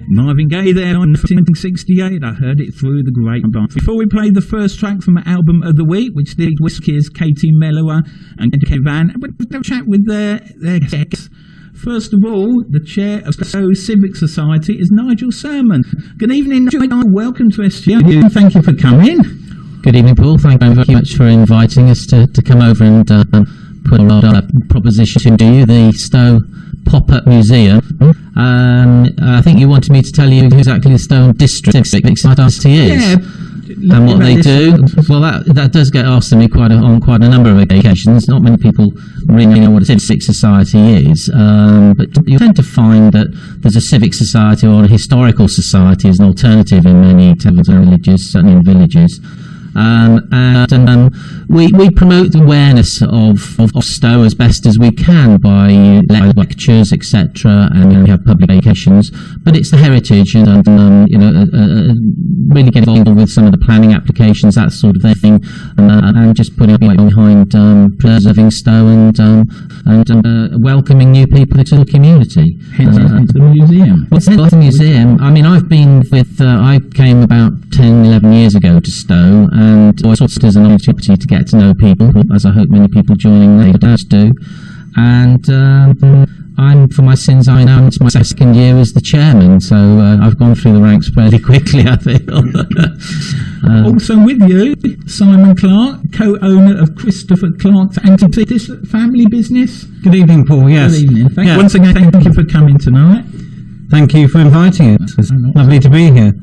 Marvin Gaye there on 1968. I heard it through the grapevine. Before we play the first track from the album of the week, which did Whiskey's Katie Mellower and Kevin, we'll chat with their guests. First of all, the chair of Stow Civic Society is Nigel Surman. Good evening, Nigel. Welcome to SGU. Thank you for coming. Good evening, Paul. Thank you very much for inviting us to come over and put a proposition to you, the Stow Pop-Up Museum. I think you wanted me to tell you exactly the Stow District Civic Society is. Yeah. And what they do. Well, that does get asked to me on quite a number of occasions. Not many people really know what a civic society is, but you tend to find that there's a civic society or a historical society as an alternative in many towns and villages, certainly in villages. We promote the awareness of Stow as best as we can by lectures, etc., and we have publications. But it's the heritage, and really get involved with some of the planning applications, that sort of thing, and just putting weight behind preserving Stow and welcoming new people into the community. Hence the museum. What's the museum? I mean, I've been with. I came about 10, 11 years ago to Stow. And I saw it as an opportunity to get to know people, as I hope many people joining neighbours do. And for my sins, I know it's my second year as the chairman, so I've gone through the ranks fairly quickly, I feel. Also with you, Simon Clarke, co-owner of Christopher Clarke's Antiques family business. Good evening, Paul. Yes. Good evening. Once again, thank you for coming tonight. Thank you for inviting us. It's lovely to be here.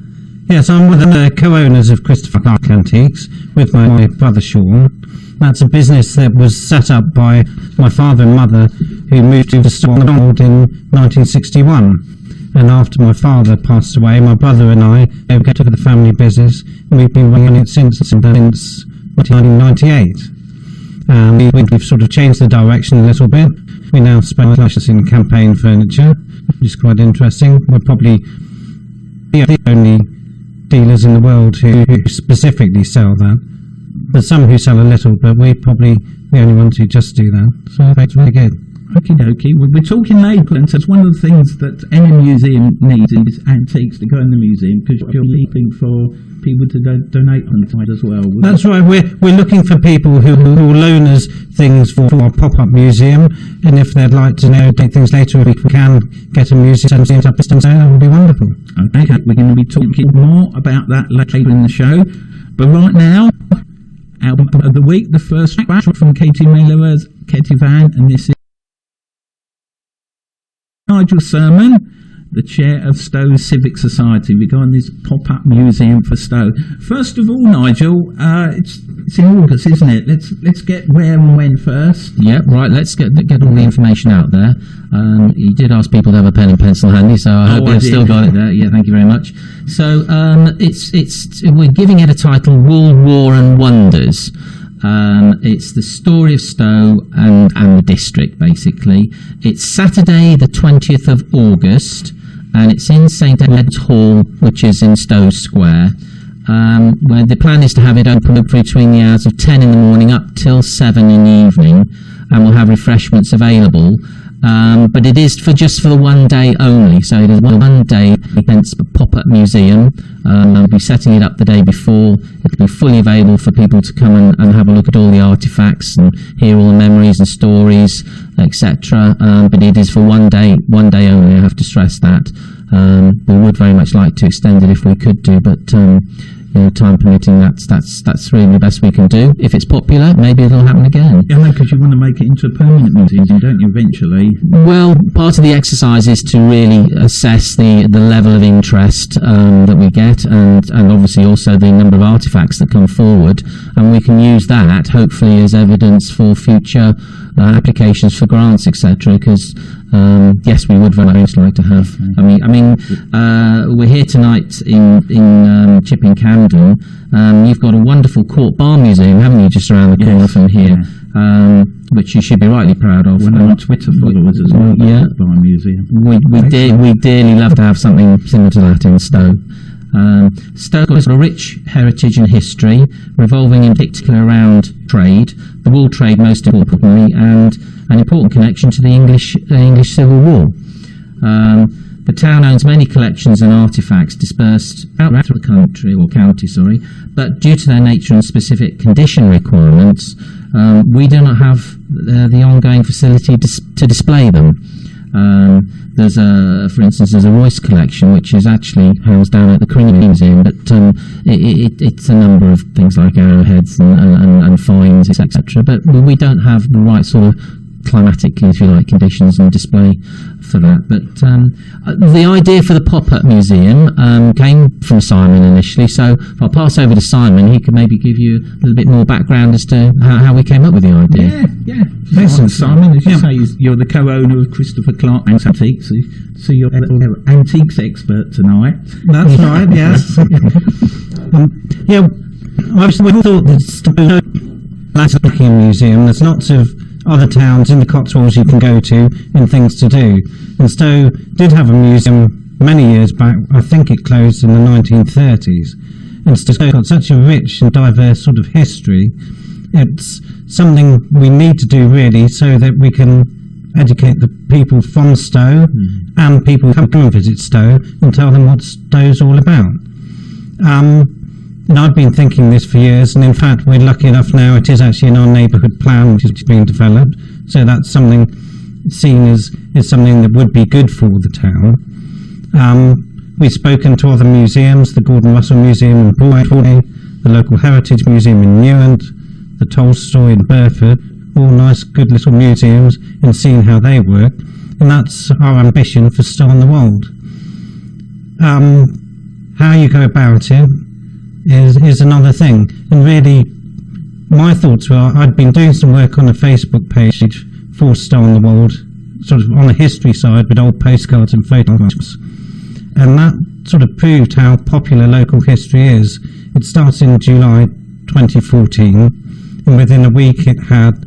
Yes, I'm one of the co-owners of Christopher Clarke Antiques with my brother Sean. That's a business that was set up by my father and mother, who moved to Stow in 1961. And after my father passed away, my brother and I took over the family business, and we've been running it since 1998. We've sort of changed the direction a little bit. We now specialise in campaign furniture, which is quite interesting. We're probably the only dealers in the world who specifically sell that. There's some who sell a little, but we're probably the only ones who just do that. So that's really good. Okie dokie. We're talking labour, and so it's one of the things that any museum needs is antiques to go in the museum, because you're looking for people to donate on side as well. That's right. We're looking for people who will loan us things for our pop-up museum, and if they'd like to donate things later, if we can get a museum set up, that would be wonderful. Okay, we're going to be talking more about that later in the show, but right now, album of the week, the first track from Katie Mellower's Katie Van, and this is Nigel Surman, the chair of Stow Civic Society, regarding this pop-up museum for Stow. First of all, Nigel, it's in August, isn't it? Let's get where and when first. Yeah, right. Let's get all the information out there. You did ask people to have a pen and pencil handy, so I hope they've still got it there. Yeah, thank you very much. So we're giving it a title: Wool, War and Wonders. It's the story of Stow and the district, basically. It's Saturday the 20th of August, and it's in St Ed's Hall, which is in Stow Square, where the plan is to have it open between the hours of 10 in the morning up till 7 in the evening, and we'll have refreshments available. But it is just for the one day only, so it is one day against the pop-up museum. I'll be setting it up the day before. It'll be fully available for people to come and have a look at all the artefacts and hear all the memories and stories, etc. But it is for one day only. I have to stress that. We would very much like to extend it if we could do, but time permitting, that's really the best we can do. If it's popular, maybe it'll happen again. Yeah, because you want to make it into a permanent museum, don't you, eventually? Well, part of the exercise is to really assess the level of interest that we get, and obviously also the number of artefacts that come forward, and we can use that hopefully as evidence for future applications for grants, etc. Because yes, we would very much like to have. I mean, we're here tonight in Chipping Camden. You've got a wonderful Court Bar Museum, haven't you, just around the corner from here, which you should be rightly proud of. One of our Twitter followers as well. Yeah, Bar Museum. We dearly love to have something similar to that in Stow. Stow has a rich heritage and history, revolving in particular around trade, the wool trade most importantly, and an important connection to the English Civil War. The town owns many collections and artefacts dispersed throughout the country, or county, but due to their nature and specific condition requirements, we do not have the ongoing facility to display them. For instance, there's a Royce collection which is actually housed down at the Crinoline Museum, but it's a number of things like arrowheads and finds, etc. But we don't have the right sort of climatically, if you like, conditions and display for that. But the idea for the pop-up museum came from Simon initially, so I'll pass over to Simon. He could maybe give you a little bit more background as to how we came up with the idea. Yeah. Listen, Simon, as you say, you're the co-owner of Christopher Clarke Antiques, so you're an antiques expert tonight. That's right, yes. We thought that Stow Museum, there's lots of other towns in the Cotswolds you can go to and things to do. And Stow did have a museum many years back. I think it closed in the 1930s. And Stow's got such a rich and diverse sort of history. It's something we need to do really so that we can educate the people from Stow and people who come and visit Stow and tell them what Stow's all about. And I've been thinking this for years, and in fact we're lucky enough now it is actually in our neighbourhood plan which is being developed, so that's something seen as something that would be good for the town. We've spoken to other museums, the Gordon Russell Museum in Broadway, the local Heritage Museum in Newent, the Tolstoy in Burford, all nice good little museums, and seeing how they work, and that's our ambition for Stow on the Wold. How you go about it is another thing, and really my thoughts were I'd been doing some work on a Facebook page for Stow on the Wold, sort of on the history side with old postcards and photographs, and that sort of proved how popular local history is. It started in July 2014, and within a week it had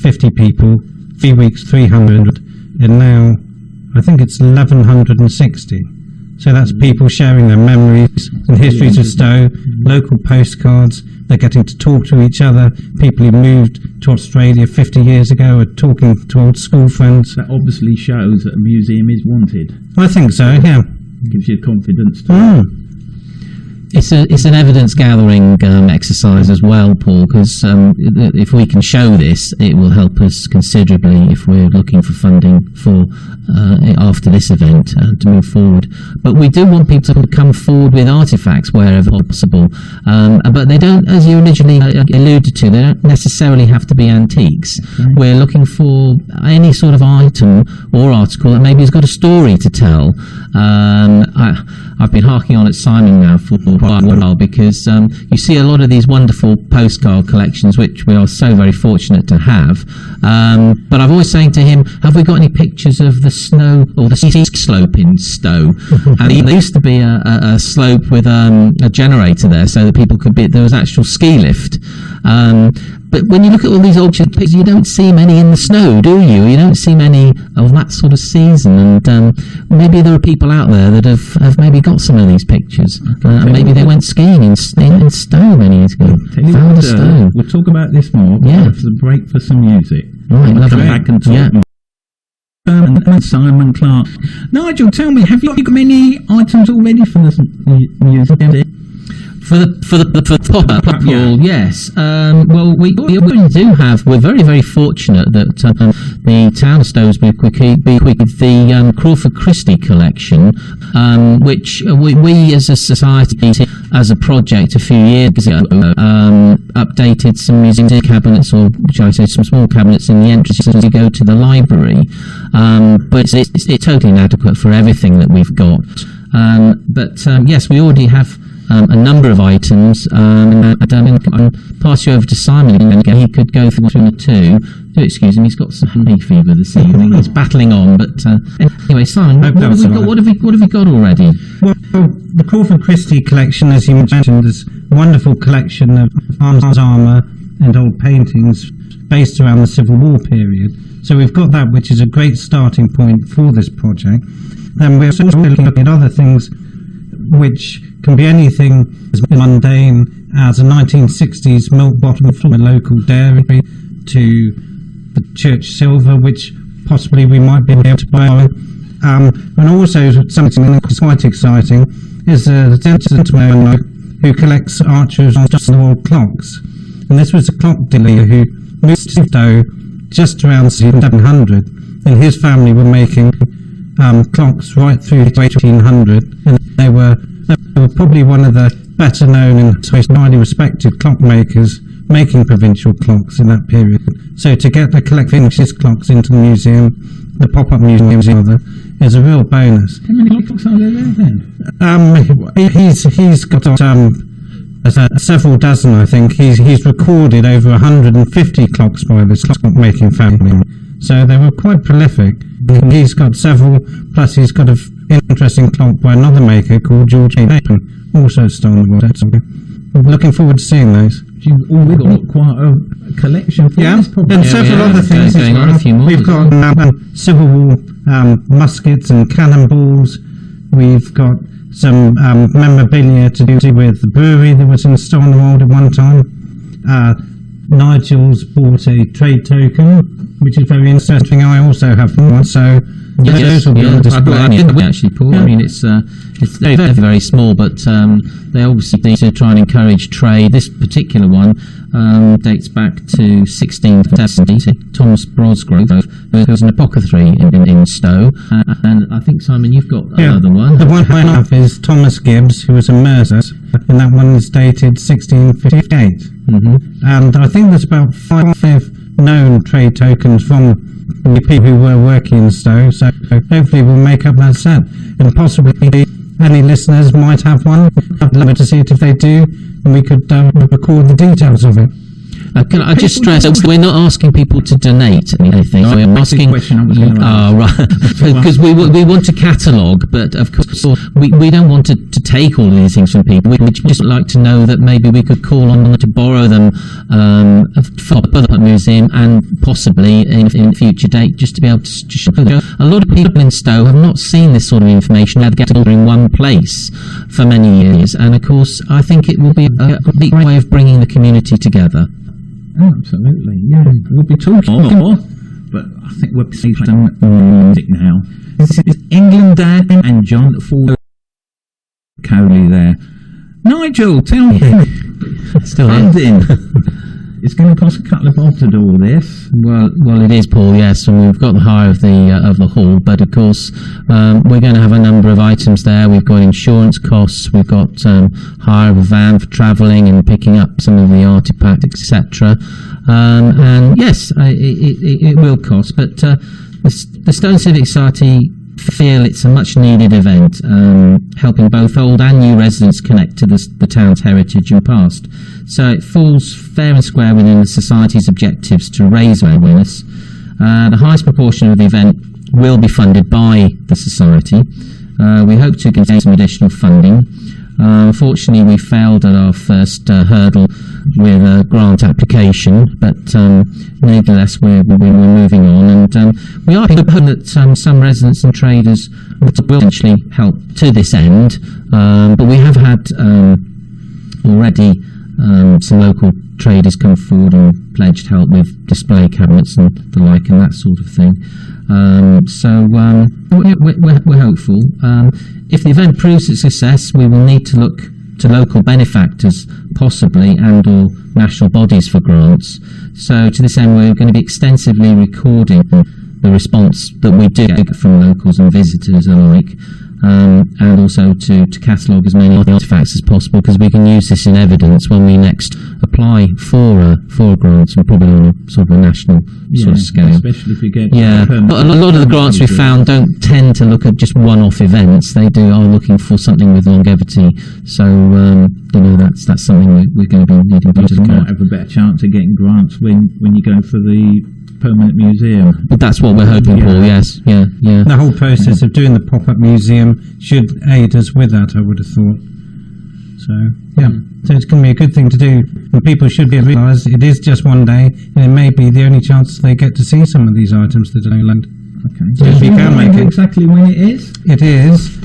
50 people, 3 weeks 300, and now I think it's 1160. So that's people sharing their memories and histories of Stow, local postcards, they're getting to talk to each other. People who moved to Australia 50 years ago are talking to old school friends. That obviously shows that a museum is wanted. I think so, yeah. Gives you confidence to It's an evidence gathering exercise as well, Paul, because if we can show this, it will help us considerably if we're looking for funding for after this event to move forward. But we do want people to come forward with artefacts wherever possible, but they don't, as you originally alluded to, they don't necessarily have to be antiques. Okay. We're looking for any sort of item or article that maybe has got a story to tell. I've been harking on at Simon now for quite a while because you see a lot of these wonderful postcard collections which we are so very fortunate to have, but I'm always saying to him, have we got any pictures of the snow or the ski slope in Stow? And there used to be a slope with a generator there so that people could there was actual ski lift, but when you look at all these old pictures, you don't see many in the snow, do you? You don't see many of that sort of season, and maybe there are people out there that have maybe got some of these pictures. Maybe they went skiing in Stow many years ago. Found a Stow. We'll talk about this more. Yeah. After the break for some music. Right, we'll come back and talk more. And Simon Clarke. Nigel, tell me, have you got many items already for this museum? For the pop-up, yes. Well, we already do have. We're very, very fortunate that the town of Stow has been bequeathed the Crawford Christie collection, which we as a society, as a project a few years ago, updated some museum cabinets, or shall I say, some small cabinets in the entrance as you go to the library. But it's totally inadequate for everything that we've got. But yes, we already have a number of items, and I'll pass you over to Simon again. He could go through one or two. Do excuse him, he's got some hay fever this evening. He's battling on, but anyway, Simon, what have we got already? Well, the Crawford Christie collection, as you mentioned, is a wonderful collection of arms, armour and old paintings based around the Civil War period. So we've got that, which is a great starting point for this project. And we're also looking at other things which can be anything as mundane as a 1960s milk bottle from a local dairy to the church silver, which possibly we might be able to buy, And also something that's quite exciting is a gentleman who collects Archer's on-the-wall clocks. And this was a clock dealer who moved to Stow just around 1700, and his family were making clocks right through to 1800, and they were probably one of the better known and highly respected clockmakers making provincial clocks in that period. So to get the collecting his clocks into the museum, the pop-up museum rather, is a real bonus. How many clocks are there then? He's got several dozen, I think. He's recorded over 150 clocks by this clockmaking family. So they were quite prolific. He's got several, plus he's got an interesting clock by another maker called George Bateman, also stolen the world. So I'm looking forward to seeing those. We've got quite a collection for this, probably. And several other things as well. We've got Civil War muskets and cannonballs. We've got some memorabilia to do with the brewery that was in Stow-on-the-Wold at one time. Nigel's bought a trade token, which is very interesting. I also have one, so those will be on display. Actually, Paul. I mean, it's very, very, very small, but they obviously need to try and encourage trade. This particular one dates back to 1670. Thomas Brosgrove, who was an apothecary in Stow, and I think, Simon, you've got another one. The one I have is Thomas Gibbs, who was a mercer, and that one is dated 1658. And I think there's about 5 known trade tokens from the people who were working in Stow, so hopefully we'll make up that set. And possibly any listeners might have one. I'd love to see it if they do, and we could record the details of it. Can I just stress, we're not asking people to donate anything. We're asking, right, because we want to catalogue, but of course we don't want to take all of these things from people. We'd just like to know that maybe we could call on them to borrow them for the museum, and possibly in a future date, just to be able to show them. A lot of people in Stow have not seen this sort of information. They've got it all in one place for many years, and of course I think it will be a great way of bringing the community together. Absolutely, yeah. We'll be talking more, but I think we're playing some music now. This is England Dad and John Ford Coley there. Nigel, tell me. Still funding. It's going to cost a couple of bob to do all this. Well, it is, Paul. Yes, and we've got the hire of the hall, but of course we're going to have a number of items there. We've got insurance costs. We've got hire of a van for travelling and picking up some of the artefacts, etc. And yes, it will cost. But the Stow Civic Society feel it's a much needed event, helping both old and new residents connect to the town's heritage and past. So it falls fair and square within the Society's objectives to raise awareness. The highest proportion of the event will be funded by the Society. We hope to get some additional funding. Unfortunately, we failed at our first hurdle with a grant application, but nevertheless we're moving on, and we are hoping that some residents and traders will eventually help to this end, but we have had already some local traders come forward and pledged help with display cabinets and the like and that sort of thing. So we're hopeful. If the event proves a success, we will need to look to local benefactors, possibly, and or national bodies for grants. So to this end, we're going to be extensively recording the response that we do get from locals and visitors alike, and also to catalogue as many artefacts as possible, because we can use this in evidence when we next apply for grants, and probably on a sort of a national sort of scale. Especially if you get but a lot of the grants we found don't tend to look at just one-off events. They are looking for something with longevity. So that's something we're going to be needing to look at. You might have a better chance of getting grants when you go for the permanent museum. But that's what we're hoping for. Yes, yeah. The whole process of doing the pop-up museum should aid us with that, I would have thought. So it's going to be a good thing to do, and people should realise it is just one day, and it may be the only chance they get to see some of these items that are land. Okay. So if you can make it. Exactly when it is? It is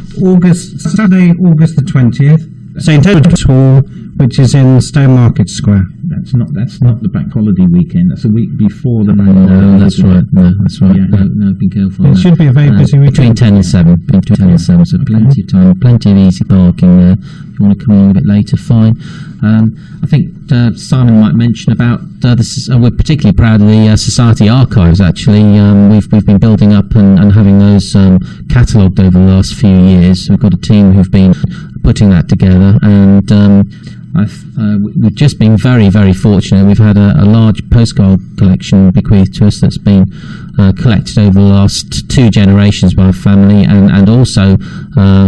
Saturday, August the 20th, St Edward's Hall, which is in Stow Market Square. That's That's not the bank holiday weekend. That's a week before the bank holiday. No, that's right. Yeah. No, be careful. It should be a very busy weekend. Between 10 and 7. Between 10 and 7, so plenty of time, plenty of easy parking there. If you want to come in a bit later, fine. I think Simon might mention about we're particularly proud of the Society archives, actually. We've been building up and having those catalogued over the last few years. We've got a team who've been putting that together, and we've just been very, very fortunate. We've had a large postcard collection bequeathed to us that's been collected over the last 2 generations by our family, and also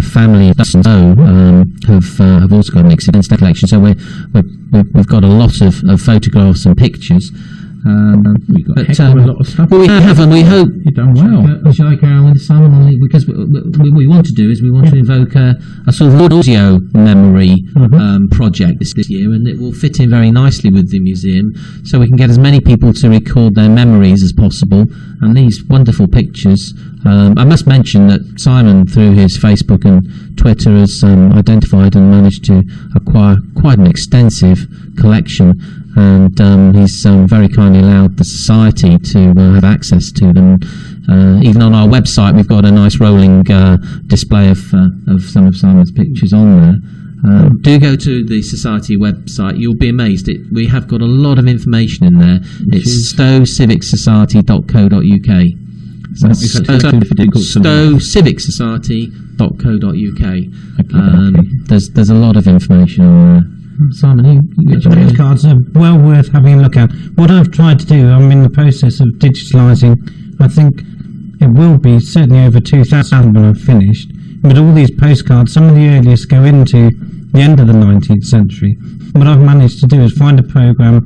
family of Stow have also got an extensive collection. So we've got a lot of photographs and pictures. We've got a lot of stuff. Well, we have, and we hope you've done well. Shall I carry on with Simon? Because what we want to do is we want to invoke a sort of audio memory project this year, and it will fit in very nicely with the museum, so we can get as many people to record their memories as possible. And these wonderful pictures, I must mention that Simon, through his Facebook and Twitter, has identified and managed to acquire quite an extensive collection, and he's very kindly allowed the Society to have access to them. Even on our website, we've got a nice rolling display of some of Simon's pictures on there. Do go to the Society website. You'll be amazed. We have got a lot of information in there. It's stowcivicsociety.co.uk. stowcivicsociety.co.uk. There's a lot of information on there. Simon, the postcards are well worth having a look at. What I've tried to do, I'm in the process of digitalising. I think it will be certainly over 2,000 when I've finished. But all these postcards, some of the earliest go into the end of the 19th century. What I've managed to do is find a program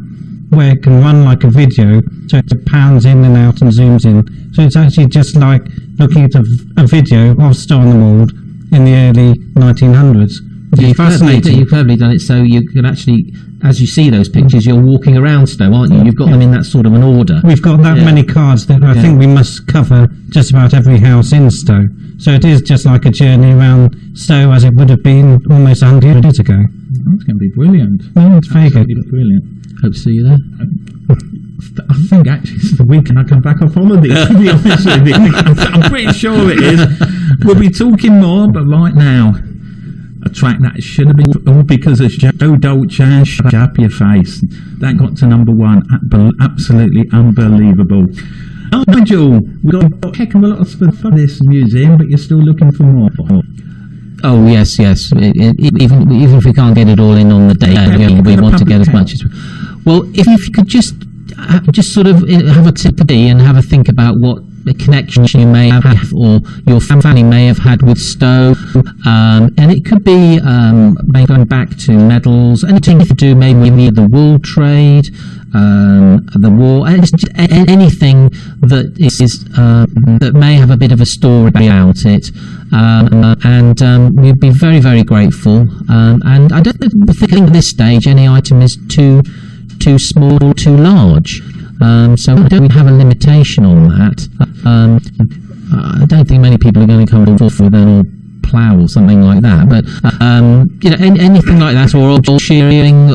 where it can run like a video, so it pans in and out and zooms in. So it's actually just like looking at a video of Stow on the Wold in the early 1900s. You've cleverly done it so you can actually, as you see those pictures, you're walking around Stow, aren't you? You've got them in that sort of an order. We've got that many cards that I think we must cover just about every house in Stow. So it is just like a journey around Stow as it would have been almost 100 years ago. That's going to be brilliant. No, it's very good. Brilliant. Hope to see you there. I think actually it's the weekend I come back off holiday, to be honest with you. I'm pretty sure it is. We'll be talking more, but right now, a track that should have been all because of Joe Dolce and Shut Up Your Face. That got to number 1. Absolutely unbelievable. Nigel, we've got a heck of a lot of stuff for this museum, but you're still looking for more. Oh yes. Even if we can't get it all in on the day, we want to get as much as. Well, if you could just sort of have a tip of tea and have a think about what the connection you may have or your family may have had with Stow, and it could be maybe going back to medals, anything to do maybe with the wool trade, the war, anything that is that may have a bit of a story about it, and we'd be very, very grateful. And I don't think at this stage any item is too small or too large. So we don't have a limitation on that. I don't think many people are going to come forth with an old plough or something like that. But anything like that, or old shearing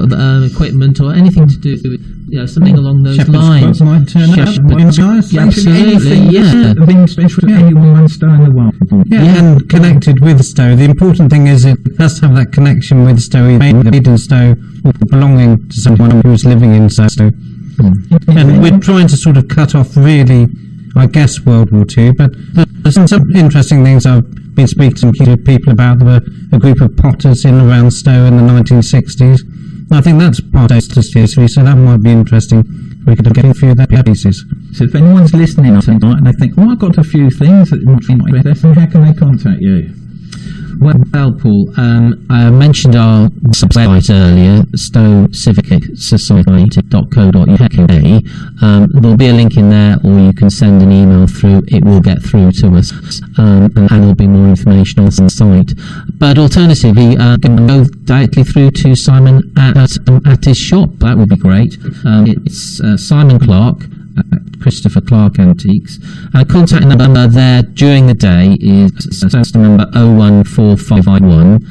equipment, or anything to do with something along those lines. Might turn up. Absolutely, yeah. Special to anyone Stow in the world. And connected with Stow. The important thing is it has to have that connection with Stow, either made in Stow or belonging to someone who's living in Stow. And we're trying to sort of cut off really, I guess, World War II, but there's some interesting things. I've been speaking to people about. There were a group of potters in around Stow in the 1960s. I think that's part of history, so that might be interesting. We could get a few of their pieces. So if anyone's listening tonight and they think, I've got a few things that might be interesting, how can they contact you? Well, Paul, I mentioned our website earlier, stowcivicsociety.co.uk. There'll be a link in there, or you can send an email through. It will get through to us, and there'll be more information on the site. But alternatively, you can go directly through to Simon at his shop. That would be great. It's Simon Clarke, Christopher Clarke Antiques, and a contact number there during the day is number 01451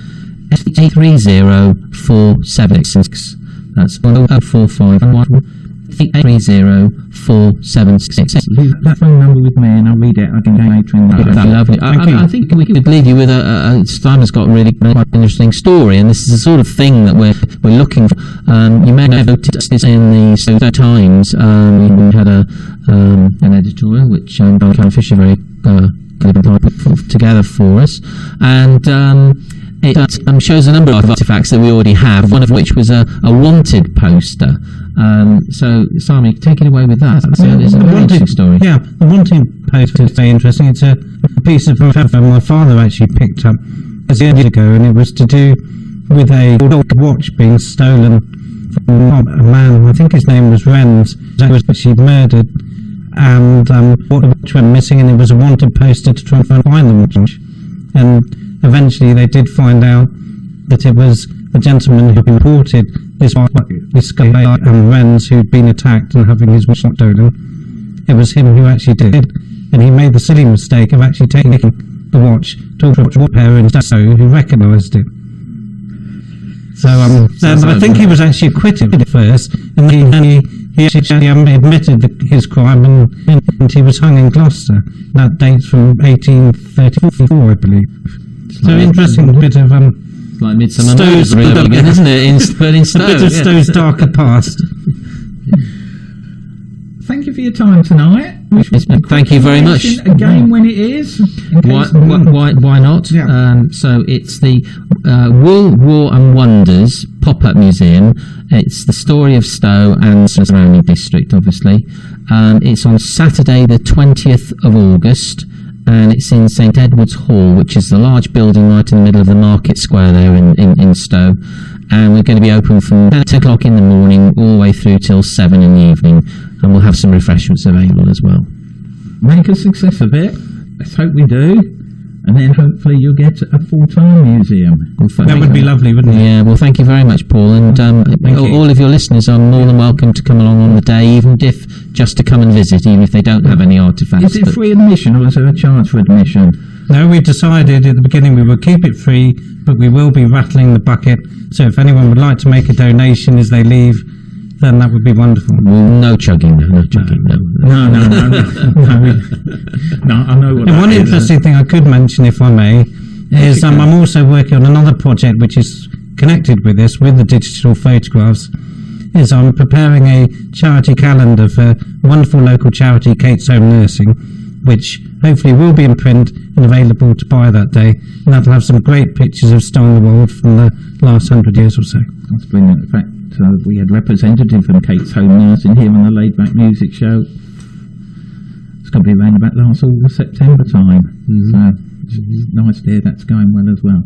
830 476. That's 045 830-476. Leave that phone number with me and I'll read it again later in the That'd be lovely. I think we could leave you with Simon's got a really quite interesting story, and this is the sort of thing that we're looking for. You may have noticed this in the Stow Times. We had an editorial which Karen Fisher very put together for us, and it shows a number of artefacts that we already have, one of which was a wanted poster. So, Simon, take it away with that. It's a very interesting story. Yeah, the wanted poster is very interesting. It's a piece of paper my father actually picked up years ago, and it was to do with a watch being stolen from a man, I think his name was Renz, who was actually murdered, and the watch went missing, and it was a wanted poster to try and find the watch. And eventually they did find out that it was the gentleman who imported this guy, Renz, who'd been attacked and having his watch stolen. It was him who actually did it, and he made the silly mistake of actually taking the watch to a repair in Stow who recognised it. So I think he was actually acquitted at first, and he actually admitted his crime, and he was hung in Gloucester. That dates from 1834, I believe. So interesting bit of like Midsummer Murders, again, isn't it? In Stow, a bit of Stow's darker past. Thank you for your time tonight. Thank you very much. Again, when it is. Why not? Yeah. So it's the Wool, War and Wonders pop-up museum. It's the story of Stow and surrounding district, obviously. It's on Saturday, the 20th of August. And it's in St Edward's Hall, which is the large building right in the middle of the market square there in Stow. And we're going to be open from 10 o'clock in the morning all the way through till 7 in the evening. And we'll have some refreshments available as well. Make a success of it. Let's hope we do. And then hopefully you'll get a full-time museum. That would be lovely, wouldn't it? Yeah, well, thank you very much, Paul. And all of your listeners are more than welcome to come along on the day, even if just to come and visit, even if they don't have any artefacts. Is it free admission, or is there a charge for admission? No, we've decided at the beginning we will keep it free, but we will be rattling the bucket. So if anyone would like to make a donation as they leave, then that would be wonderful. Well, no chugging, no chugging, no. No, I know what. And one interesting thing I could mention, if I may, is I'm also working on another project which is connected with this, with the digital photographs. Is I'm preparing a charity calendar for wonderful local charity, Kate's Home Nursing, which hopefully will be in print and available to buy that day. And that'll have some great pictures of Stow in the Wold from the last 100 years or so. That's brilliant. In fact, we had representative from Kate's Home Nursing here on the Laid Back Music Show. It's going to be around about last August, September time. So it's nice to hear that's going well as well.